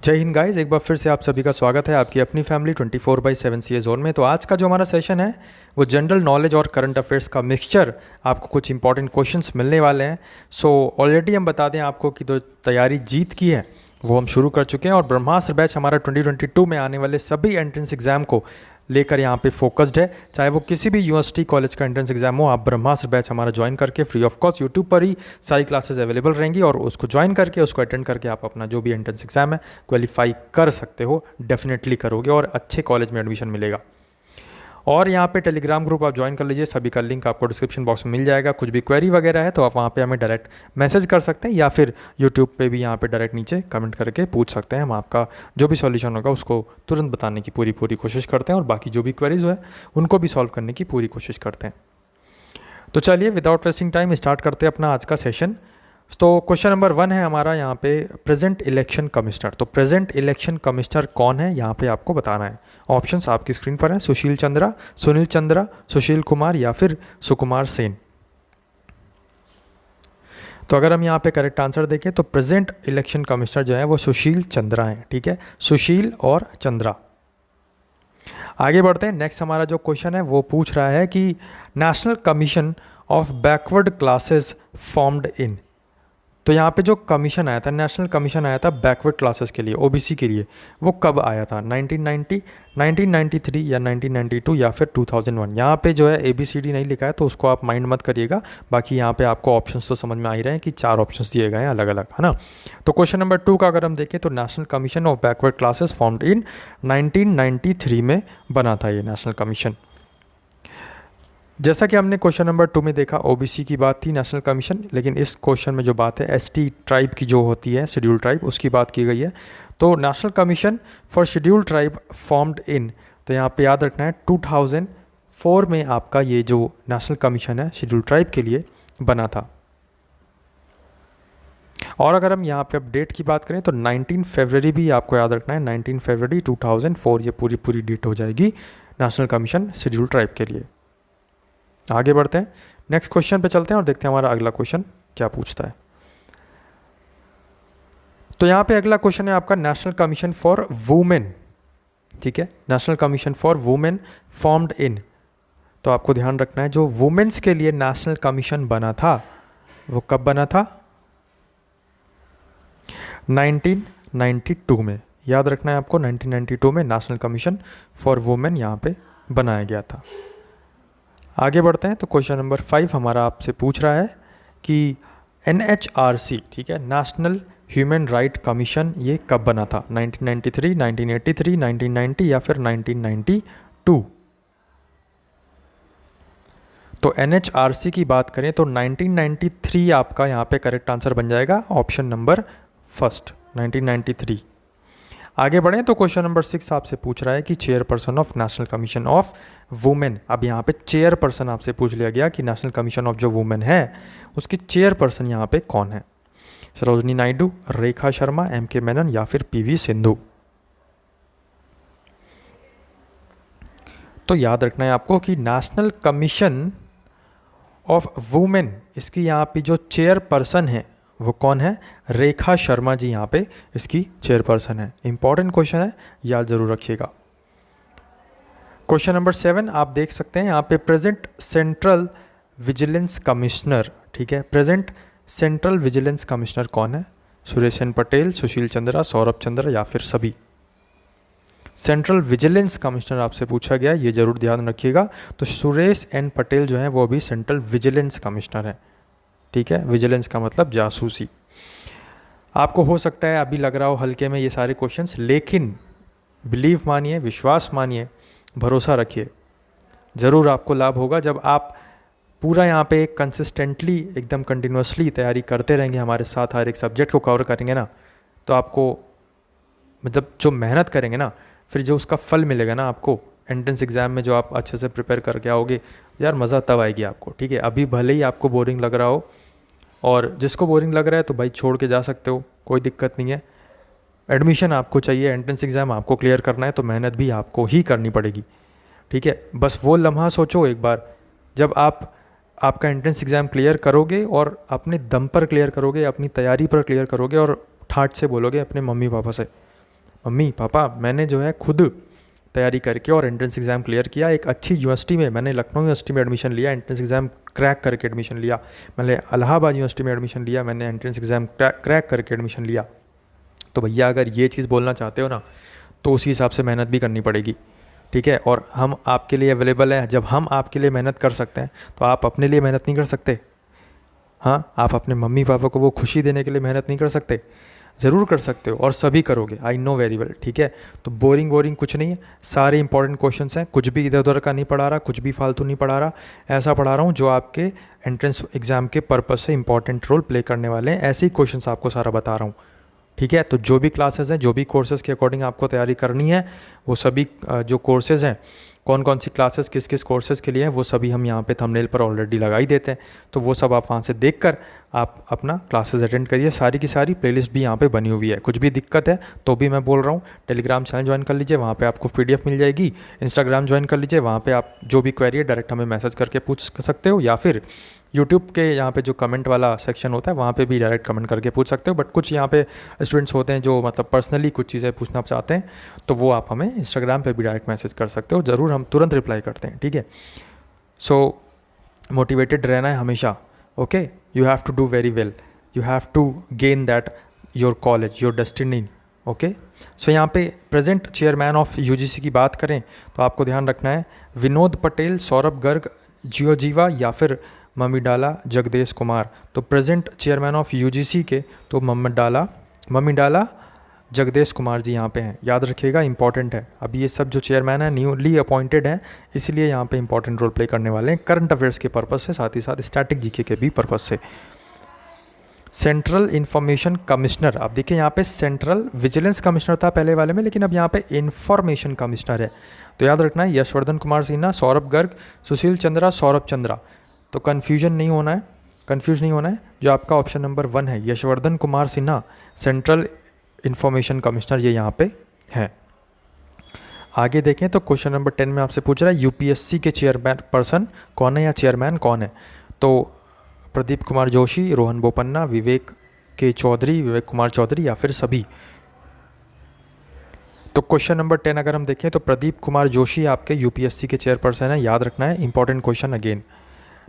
जय हिंद गाइस, एक बार फिर से आप सभी का स्वागत है आपकी अपनी फैमिली 24/7 सीए जोन में। तो आज का जो हमारा सेशन है वो जनरल नॉलेज और करंट अफेयर्स का मिक्सचर, आपको कुछ इंपॉर्टेंट क्वेश्चंस मिलने वाले हैं। सो ऑलरेडी हम बता दें आपको कि जो तैयारी जीत की है वो हम शुरू कर चुके हैं और ब्रह्मास्त्र बैच हमारा 2022 में आने वाले सभी एंट्रेंस एग्जाम को लेकर यहाँ पे फोकस्ड है। चाहे वो किसी भी यूनिवर्सिटी कॉलेज का एंट्रेंस एग्जाम हो, आप ब्रह्मास्त्र बैच हमारा ज्वाइन करके फ्री ऑफ कॉस्ट यूट्यूब पर ही सारी क्लासेस अवेलेबल रहेंगी और उसको ज्वाइन करके उसको अटेंड करके आप अपना जो भी एंट्रेंस एग्जाम है क्वालिफाई कर सकते हो, डेफिनेटली करोगे और अच्छे कॉलेज में एडमिशन मिलेगा। और यहाँ पे टेलीग्राम ग्रुप आप ज्वाइन कर लीजिए, सभी का लिंक आपको डिस्क्रिप्शन बॉक्स में मिल जाएगा। कुछ भी क्वेरी वगैरह है तो आप वहाँ पे हमें डायरेक्ट मैसेज कर सकते हैं या फिर यूट्यूब पे भी यहाँ पे डायरेक्ट नीचे कमेंट करके पूछ सकते हैं। हम आपका जो भी सॉल्यूशन होगा उसको तुरंत बताने की पूरी कोशिश करते हैं और बाकी जो भी क्वेरीज है उनको भी सॉल्व करने की पूरी कोशिश करते हैं। तो चलिए विदाउट वेस्टिंग टाइम स्टार्ट करते हैं अपना आज का सेशन। तो क्वेश्चन नंबर 1 है हमारा यहाँ पे प्रेजेंट इलेक्शन कमिश्नर। तो प्रेजेंट इलेक्शन कमिश्नर कौन है यहाँ पे आपको बताना है। ऑप्शंस आपकी स्क्रीन पर हैं, सुशील चंद्रा, सुनील चंद्रा, सुशील कुमार या फिर सुकुमार सेन। तो अगर हम यहाँ पे करेक्ट आंसर देखें तो प्रेजेंट इलेक्शन कमिश्नर जो है वो सुशील चंद्रा है। ठीक है, सुशील और चंद्रा। आगे बढ़ते हैं। नेक्स्ट हमारा जो क्वेश्चन है वो पूछ रहा है कि national commission of backward classes formed in. तो यहाँ पे जो कमीशन आया था, नेशनल कमीशन आया था बैकवर्ड क्लासेस के लिए, ओबीसी के लिए, वो कब आया था? 1990, 1993 या 1992 या फिर 2001। यहाँ पे जो है ABCD नहीं लिखा है तो उसको आप माइंड मत करिएगा। बाकी यहाँ पे आपको ऑप्शंस तो समझ में आ ही रहे हैं कि 4 ऑप्शंस दिए गए हैं अलग अलग, है ना। तो क्वेश्चन नंबर 2 का अगर हम देखें तो national commission of backward classes formed in 1993 में बना था ये नेशनल कमीशन। जैसा कि हमने क्वेश्चन नंबर 2 में देखा, ओबीसी की बात थी नेशनल कमीशन, लेकिन इस क्वेश्चन में जो बात है एसटी ट्राइब की जो होती है, शेड्यूल ट्राइब, उसकी बात की गई है। तो national commission for schedule tribe formed in, तो यहाँ पे याद रखना है 2004 में आपका ये जो नेशनल कमीशन है शेड्यूल ट्राइब के लिए बना था। और अगर हम यहाँ पे अपडेट की बात करें तो 19 फरवरी भी आपको याद रखना है, 19 फरवरी 2004 ये पूरी डेट हो जाएगी नेशनल कमीशन शेड्यूल ट्राइब के लिए। आगे बढ़ते हैं, नेक्स्ट क्वेश्चन पे चलते हैं और देखते हैं हमारा अगला क्वेश्चन क्या पूछता है। तो यहाँ पे अगला क्वेश्चन है आपका नेशनल कमीशन फॉर वुमेन। ठीक है, national commission for women formed in. तो आपको ध्यान रखना है जो वुमेन्स के लिए नेशनल कमीशन बना था वो कब बना था? 1992 में। याद रखना है आपको, 1992 में नेशनल कमीशन फॉर वुमेन यहाँ पे बनाया गया था। आगे बढ़ते हैं। तो क्वेश्चन नंबर 5 हमारा आपसे पूछ रहा है कि NHRC, ठीक है, नेशनल ह्यूमन राइट कमीशन, ये कब बना था? 1993, 1983, 1990 या फिर 1992। तो NHRC की बात करें तो 1993 आपका यहाँ पे करेक्ट आंसर बन जाएगा, ऑप्शन नंबर फर्स्ट, 1993। आगे बढ़ें तो क्वेश्चन नंबर 6 आपसे पूछ रहा है कि chairperson of national commission of women. अब यहाँ पे चेयरपर्सन आपसे पूछ लिया गया कि नेशनल कमीशन ऑफ जो वुमेन है उसकी चेयरपर्सन यहाँ पे कौन है? सरोजनी नायडू, रेखा शर्मा, MK मेनन या फिर PV सिंधु। तो याद रखना है आपको कि नेशनल कमीशन ऑफ वुमेन, इसकी यहाँ पे जो चेयरपर्सन है वो कौन है? रेखा शर्मा जी यहाँ पे इसकी चेयरपर्सन है। इंपॉर्टेंट क्वेश्चन है, याद जरूर रखिएगा। क्वेश्चन नंबर 7 आप देख सकते हैं यहाँ पे प्रेजेंट सेंट्रल विजिलेंस कमिश्नर। ठीक है, प्रेजेंट सेंट्रल विजिलेंस कमिश्नर कौन है? सुरेश एन पटेल, सुशील चंद्रा, सौरभ चंद्रा या फिर सभी। सेंट्रल विजिलेंस कमिश्नर आपसे पूछा गया, ये जरूर ध्यान रखिएगा। तो सुरेश एन पटेल जो है वो भी सेंट्रल विजिलेंस कमिश्नर है। ठीक है, विजिलेंस का मतलब जासूसी। आपको हो सकता है अभी लग रहा हो हल्के में ये सारे क्वेश्चंस, लेकिन बिलीव मानिए, विश्वास मानिए, भरोसा रखिए, ज़रूर आपको लाभ होगा जब आप पूरा यहाँ पे कंसिस्टेंटली एकदम कंटिन्यूसली तैयारी करते रहेंगे, हमारे साथ हर एक सब्जेक्ट को कवर करेंगे ना, तो आपको मतलब जो मेहनत करेंगे ना, फिर जो उसका फल मिलेगा ना आपको एंट्रेंस एग्ज़ाम में, जो आप अच्छे से प्रिपेयर करके आओगे, यार मज़ा तब आएगी आपको। ठीक है, अभी भले ही आपको बोरिंग लग रहा हो, और जिसको बोरिंग लग रहा है तो भाई छोड़ के जा सकते हो, कोई दिक्कत नहीं है। एडमिशन आपको चाहिए, एंट्रेंस एग्ज़ाम आपको क्लियर करना है, तो मेहनत भी आपको ही करनी पड़ेगी। ठीक है, बस वो लम्हा सोचो एक बार जब आपका एंट्रेंस एग्ज़ाम क्लियर करोगे और अपने दम पर क्लियर करोगे, अपनी तैयारी पर क्लियर करोगे और ठाट से बोलोगे अपने मम्मी पापा से मम्मी पापा मैंने जो है खुद तैयारी करके और एंट्रेंस एग्ज़ाम क्लियर किया, एक अच्छी यूनिवर्सिटी में, मैंने लखनऊ यूनिवर्सिटी में एडमिशन लिया, एंट्रेंस एग्ज़ाम क्रैक करके एडमिशन लिया, मैंने इलाहाबाद यूनिवर्सिटी में एडमिशन लिया, मैंने एंट्रेंस एग्ज़ाम क्रैक करके एडमिशन लिया। तो भैया अगर ये चीज़ बोलना चाहते हो ना तो उसी हिसाब से मेहनत भी करनी पड़ेगी, ठीक है। और हम आपके लिए अवेलेबल हैं। जब हम आपके लिए मेहनत कर सकते हैं तो आप अपने लिए मेहनत नहीं कर सकते? हाँ, आप अपने मम्मी पापा को वो खुशी देने के लिए मेहनत नहीं कर सकते? ज़रूर कर सकते हो और सभी करोगे, आई नो वेरी वेल, ठीक है। तो बोरिंग कुछ नहीं है, सारे इंपॉर्टेंट क्वेश्चंस हैं, कुछ भी इधर उधर का नहीं पढ़ा रहा, कुछ भी फालतू नहीं पढ़ा रहा, ऐसा पढ़ा रहा हूँ जो आपके एंट्रेंस एग्ज़ाम के पर्पज़ से इंपॉर्टेंट रोल प्ले करने वाले हैं, ऐसे ही क्वेश्चंस आपको सारा बता रहा हूँ, ठीक है। तो जो भी क्लासेस हैं, जो भी कोर्सेज़ के अकॉर्डिंग आपको तैयारी करनी है, वो सभी जो कोर्सेज़ हैं, कौन कौन सी क्लासेस किस किस कोर्सेज़ के लिए हैं, वो सभी हम यहाँ पे थंबनेल पर ऑलरेडी लगा ही देते हैं। तो वो सब आप वहाँ से देखकर आप अपना क्लासेस अटेंड करिए। सारी की सारी प्लेलिस्ट भी यहाँ पे बनी हुई है। कुछ भी दिक्कत है तो भी मैं बोल रहा हूँ, टेलीग्राम चैनल ज्वाइन कर लीजिए, वहाँ पे आपको PDF मिल जाएगी। इंस्टाग्राम ज्वाइन कर लीजिए, वहाँ पे आप जो भी क्वेरी है डायरेक्ट हमें मैसेज करके पूछ सकते हो, या फिर यूट्यूब के यहाँ पे जो कमेंट वाला सेक्शन होता है वहाँ पे भी डायरेक्ट कमेंट करके पूछ सकते हो। बट कुछ यहाँ पे स्टूडेंट्स होते हैं जो मतलब पर्सनली कुछ चीज़ें पूछना चाहते हैं, तो वो आप हमें इंस्टाग्राम पे भी डायरेक्ट मैसेज कर सकते हो, ज़रूर हम तुरंत रिप्लाई करते हैं, ठीक है। सो मोटिवेटेड रहना है हमेशा, okay. You have to do very well, you have to gain that your college, your destiny, okay. So यहाँ पे प्रेजेंट चेयरमैन ऑफ UGC की बात करें तो आपको ध्यान रखना है विनोद पटेल, सौरभ गर्ग, जियोजीवा या फिर मम्मीडाला जगदेश कुमार। तो प्रेजेंट चेयरमैन ऑफ UGC के तो मम्मीडाला जगदेश कुमार जी यहाँ पे हैं, याद रखिएगा, इंपॉर्टेंट है। अभी ये सब जो चेयरमैन है न्यूली अपॉइंटेड हैं, इसलिए यहाँ पे इंपॉर्टेंट रोल प्ले करने वाले हैं करंट अफेयर्स के पर्पज़ से, साथ ही साथ स्टैटिक GK के भी पर्पज़ से। सेंट्रल इंफॉर्मेशन कमिश्नर, आप देखिए यहाँ पे सेंट्रल विजिलेंस कमिश्नर था पहले वाले में, लेकिन अब यहाँ पे इंफॉर्मेशन कमिश्नर है। तो याद रखना है यशवर्धन कुमार सिन्हा, सौरभ गर्ग, सुशील चंद्रा, सौरभ चंद्रा। तो कंफ्यूज नहीं होना है। जो आपका ऑप्शन नंबर 1 है Yashvardhan Kumar Sinha, central information commissioner, ये यहाँ पे है। आगे देखें तो क्वेश्चन नंबर 10 में आपसे पूछ रहा है UPSC के चेयरमैन पर्सन कौन है या चेयरमैन कौन है। तो प्रदीप कुमार जोशी, रोहन बोपन्ना, विवेक कुमार चौधरी या फिर सभी। तो क्वेश्चन नंबर 10 अगर हम देखें तो प्रदीप कुमार जोशी आपके UPSC के चेयरपर्सन है, याद रखना है, इंपॉर्टेंट क्वेश्चन अगेन।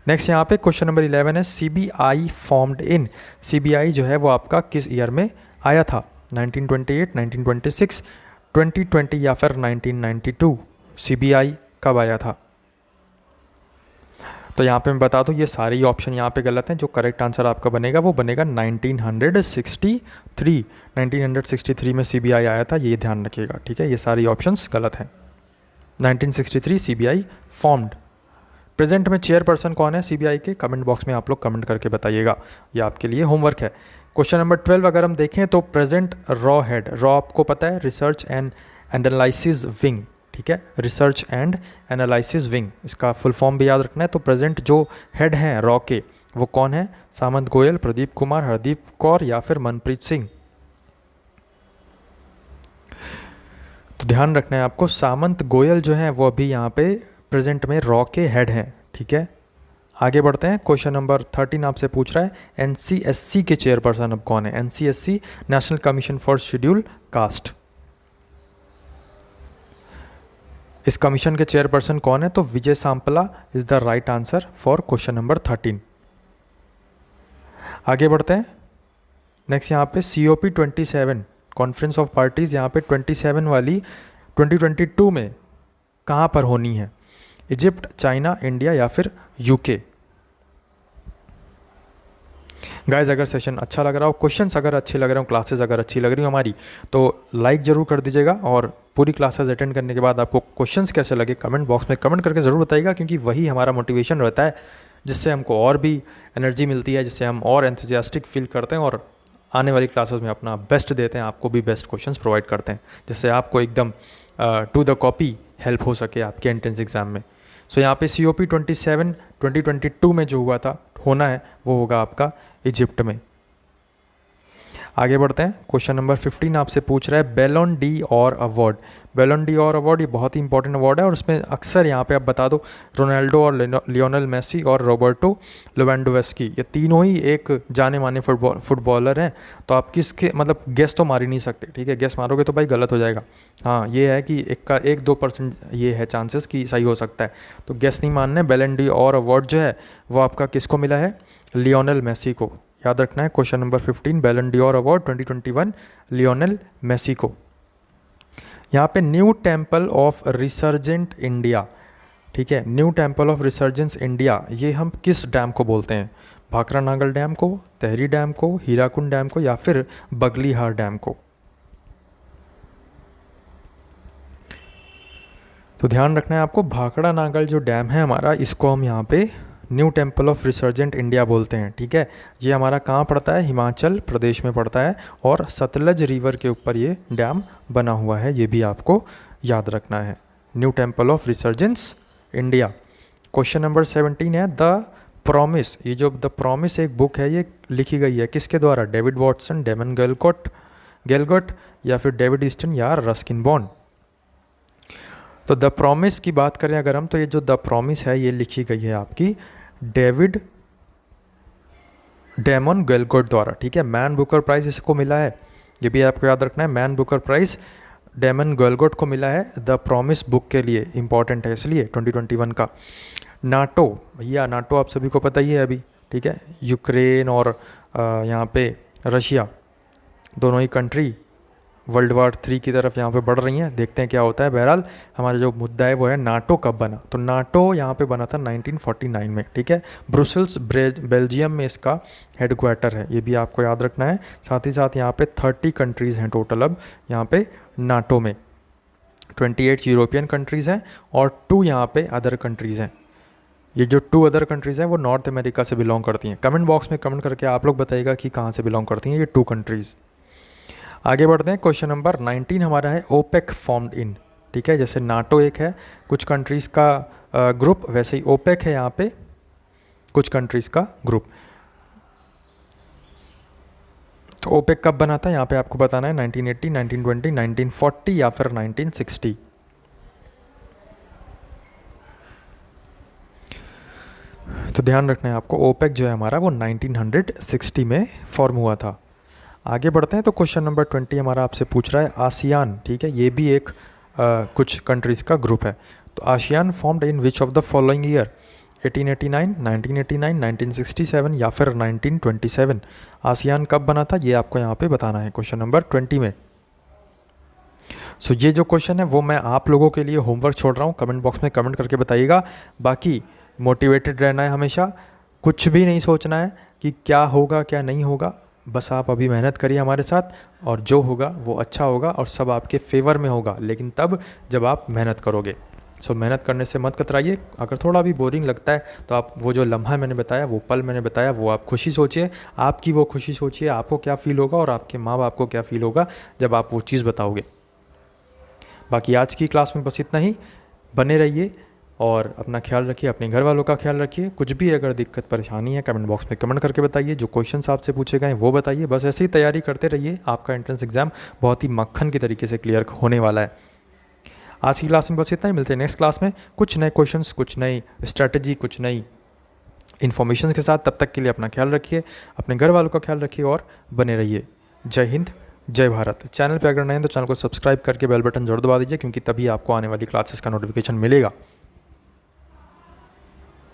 नेक्स्ट यहाँ पे क्वेश्चन नंबर 11 है CBI फॉर्म्ड इन, CBI जो है वो आपका किस ईयर में आया था? 1928, 1926, 2020 या फिर 1992? CBI कब आया था? तो यहाँ पे मैं बता दूँ ये सारे ही ऑप्शन यहाँ पे गलत हैं। जो करेक्ट आंसर आपका बनेगा वो बनेगा 1963 में CBI आया था, ये ध्यान रखिएगा, ठीक है। ये सारी ऑप्शंस गलत हैं। 1963 CBI फॉर्म्ड। प्रेजेंट में चेयरपर्सन कौन है CBI के? कमेंट बॉक्स में आप लोग कमेंट करके बताइएगा, ये आपके लिए होमवर्क है। क्वेश्चन नंबर 12 अगर हम देखें तो प्रेजेंट रॉ हेड, रॉ आपको पता है रिसर्च एंड एनालिसिस विंग, ठीक है, रिसर्च एंड एनालिसिस विंग, इसका फुल फॉर्म भी याद रखना है। तो प्रेजेंट जो हेड हैं रॉ के वो कौन है? सामंत गोयल, प्रदीप कुमार, हरदीप कौर या फिर मनप्रीत सिंह। तो ध्यान रखना है आपको, सामंत गोयल जो हैं वो अभी यहाँ पे प्रेजेंट में रॉ के हेड हैं, ठीक है। आगे बढ़ते हैं। क्वेश्चन नंबर 13 आपसे पूछ रहा है NCSC के चेयरपर्सन अब कौन है? NCSC national commission for schedule caste, इस कमीशन के चेयरपर्सन कौन है? तो Vijay Sampla is the right answer for question number 13। आगे बढ़ते हैं। नेक्स्ट यहाँ पे COP27 कॉन्फ्रेंस ऑफ पार्टीज, यहाँ पे 27 वाली 2022 में कहाँ पर होनी है? इजिप्ट, चाइना, इंडिया या फिर UK? गाइज अगर सेशन अच्छा लग रहा हो, क्वेश्चंस अगर अच्छे लग रहे हो, क्लासेस अगर अच्छी लग रही हो हमारी, तो लाइक ज़रूर कर दीजिएगा। और पूरी क्लासेस अटेंड करने के बाद आपको क्वेश्चंस कैसे लगे कमेंट बॉक्स में कमेंट करके ज़रूर बताइएगा, क्योंकि वही हमारा मोटिवेशन रहता है, जिससे हमको और भी एनर्जी मिलती है, जिससे हम और एंथुसियास्टिक फील करते हैं और आने वाली क्लासेस में अपना बेस्ट देते हैं, आपको भी बेस्ट क्वेश्चंस प्रोवाइड करते हैं, जिससे आपको एकदम टू द कॉपी हेल्प हो सके आपके एंट्रेंस एग्ज़ाम में। सो यहाँ पे COP27 2022 में जो होना है वो होगा आपका इजिप्ट में। आगे बढ़ते हैं। क्वेश्चन नंबर 15 आपसे पूछ रहा है बैलोन डी और अवार्ड। बैलोन डी और अवार्ड ये बहुत ही इंपॉर्टेंट अवार्ड है और उसमें अक्सर यहाँ पे आप बता दो रोनाल्डो और लियोनेल मेसी और रॉबर्टो लेवेंडोव्स्की, ये तीनों ही एक जाने माने फुटबॉलर हैं। तो आप किसके मतलब गेस तो मार ही नहीं सकते, ठीक है, गेस मारोगे तो भाई गलत हो जाएगा। हाँ ये है कि 1-2% ये है चांसेस कि सही हो सकता है, तो गेस नहीं मानना है। बैलोन डी और अवार्ड जो है वो आपका किसको मिला है? लियोनेल मेसी को। याद रखना है क्वेश्चन नंबर 15 बैलन डी और अवार्ड 2021 लियोनेल मेसी को। यहाँ पे new temple of resurgent India, ठीक है, new temple of resurgence India, ये हम किस डैम को बोलते हैं? भाखरा नागल डैम को, तहरी डैम को, हीराकुंड डैम को या फिर बगलीहार डैम को? तो ध्यान रखना है आपको, भाखड़ा नागल जो डैम है हमारा, इसको हम यहाँ पे new temple of resurgent India बोलते हैं, ठीक है। ये हमारा कहाँ पड़ता है? हिमाचल प्रदेश में पड़ता है और सतलज रिवर के ऊपर ये डैम बना हुआ है, ये भी आपको याद रखना है। New temple of resurgence India. Question number 17 है द प्रॉमिस। ये जो द प्रॉमिस एक बुक है, ये लिखी गई है किसके द्वारा? डेविड वॉटसन, डेमन गेलगोट या फिर डेविड ईस्टन या रस्किन बॉन्ड? तो द प्रॉमिस की बात करें अगर हम, तो ये जो द प्रॉमिस है ये लिखी गई है आपकी डेविड डेमन गेलगोट द्वारा, ठीक है। मैन बुकर प्राइज़ इसको मिला है, ये भी आपको याद रखना है। मैन बुकर प्राइज़ डेमन गेलगोट को मिला है द प्रॉमिस बुक के लिए, इंपॉर्टेंट है इसलिए 2021 का। नाटो, भैया नाटो आप सभी को पता ही है अभी, ठीक है। यूक्रेन और यहाँ पे रशिया दोनों ही कंट्री वर्ल्ड वार 3 की तरफ यहाँ पे बढ़ रही हैं, देखते हैं क्या होता है। बहरहाल हमारा जो मुद्दा है वो है नाटो कब बना। तो नाटो यहाँ पे बना था 1949 में, ठीक है। ब्रुसेल्स बेल्जियम में इसका हेडक्वार्टर है, ये भी आपको याद रखना है। साथ ही साथ यहाँ पे 30 कंट्रीज़ हैं टोटल अब यहाँ पे नाटो में। 28 यूरोपियन कंट्रीज़ हैं और 2 यहाँ पे अदर कंट्रीज़ हैं। ये जो 2 अदर कंट्रीज़ हैं वो नॉर्थ अमेरिका से बिलोंग करती हैं। कमेंट बॉक्स में कमेंट करके आप लोग बताइएगा कि कहाँ से बिलोंग करती हैं ये 2 कंट्रीज़। आगे बढ़ते हैं। क्वेश्चन नंबर 19 हमारा है ओपेक फॉर्म्ड इन, ठीक है। जैसे नाटो एक है कुछ कंट्रीज़ का ग्रुप, वैसे ही ओपेक है यहाँ पे कुछ कंट्रीज़ का ग्रुप। तो ओपेक कब बना था यहाँ पे आपको बताना है, 1980, 1920, 1940 या फिर 1960? तो ध्यान रखना है आपको, ओपेक जो है हमारा वो 1960 में फॉर्म हुआ था। आगे बढ़ते हैं। तो क्वेश्चन नंबर 20 हमारा आपसे पूछ रहा है आसियान, ठीक है, ये भी एक कुछ कंट्रीज़ का ग्रुप है। तो ASEAN formed in which of the following year? 1889, 1989, 1967 या फिर 1927? आसियान कब बना था ये आपको यहाँ पे बताना है क्वेश्चन नंबर 20 में। सो ये जो क्वेश्चन है वो मैं आप लोगों के लिए होमवर्क छोड़ रहा हूँ, कमेंट बॉक्स में कमेंट करके बताइएगा। बाकी मोटिवेटेड रहना है हमेशा, कुछ भी नहीं सोचना है कि क्या होगा क्या नहीं होगा, बस आप अभी मेहनत करिए हमारे साथ और जो होगा वो अच्छा होगा और सब आपके फेवर में होगा, लेकिन तब जब आप मेहनत करोगे। सो मेहनत करने से मत कतराइए। अगर थोड़ा भी बोरिंग लगता है तो आप वो जो लम्हा मैंने बताया, वो पल मैंने बताया, वो आप खुशी सोचिए, आपकी वो खुशी सोचिए, आपको क्या फ़ील होगा और आपके माँ बाप को क्या फ़ील होगा जब आप वो चीज़ बताओगे। बाकी आज की क्लास में बस इतना ही, बने रहिए और अपना ख्याल रखिए, अपने घर वालों का ख्याल रखिए। कुछ भी अगर दिक्कत परेशानी है कमेंट बॉक्स में कमेंट करके बताइए, जो क्वेश्चंस आपसे पूछे गए वो बताइए। बस ऐसे ही तैयारी करते रहिए, आपका एंट्रेंस एग्ज़ाम बहुत ही मक्खन की तरीके से क्लियर होने वाला है। आज की क्लास में बस इतना ही, मिलते हैं नेक्स्ट क्लास में कुछ नए क्वेश्चंस, कुछ नई स्ट्रैटेजी, कुछ नई इन्फॉर्मेशन के साथ। तब तक के लिए अपना ख्याल रखिए, अपने घर वालों का ख्याल रखिए और बने रहिए। जय हिंद, जय भारत। चैनल पे अगर नए हैं तो चैनल को सब्सक्राइब करके बेल बटन जरूर दबा दीजिए, क्योंकि तभी आपको आने वाली क्लासेस का नोटिफिकेशन मिलेगा।